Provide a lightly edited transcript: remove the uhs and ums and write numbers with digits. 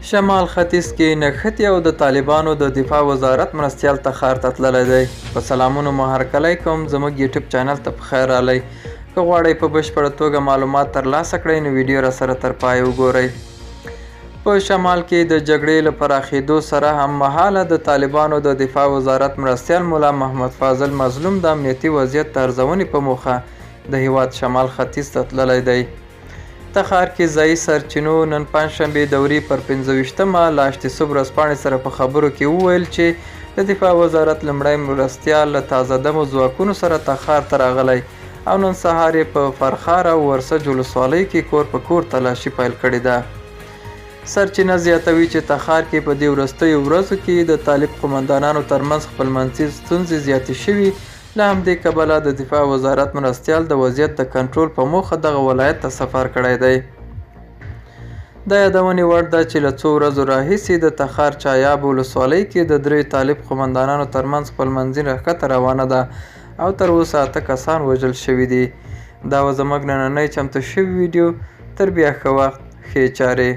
شمال ختیځ کې نښتې او د طالبانو د دفاع وزارت مرستیال تخار ته تللی دی. په سلامونو مو هرکلی کوم، زموږ یوټیوب چینل ته په خیر راغلی. که غواړئ په بشپړه توګه معلومات ترلاسه کړئ نو ویډیو راسره تر پایه وګورئ. په شمال کې د جګړې له پراخېدو سره هممهاله د طالبانو د دفاع وزارت مرستیال ملا محمد فاضل مظلوم د امنیتي وضعیت د ارزونې په موخه د هیواد شمال ختیځ ته تللی دی. تخار کې ځایي سرچینو نن پنجشنبې دورې پر 25مه له اشتسوب ورځپاڼې سره په خبرو کې وویل چې د دفاع وزارت لومړی مرستیال له تازه دمو ځواکونو سره تخار ته راغلی او نن سهار یې په فرخار او ورسج ولسوالۍ کې کور په کور تلاشي پیل کړې ده. سرچینه زیاتوي چې تخار کې په دې وروستیو ورځو کې د طالب قومندانانو ترمنځ خپلمنځي ستونزې زیاتې شوي. له همدې کبله د دفاع وزارت مرستیال د وضعیت د کنټرول په موخه دغه ولایت ته سفر کړی دی. د یادونې وړ ده چې له څو ورځو راهیسې د تخار چایاب ولسوالۍ کې د 3 طالب قومندانانو ترمنځ خپلمنځي راښکته روانه ده او تر اوسه 8 کسان وژل شوي دي. دا و زموږ نننۍ چمتو شوې ویډیو. تر بیا ښه وخت، ښې چارې.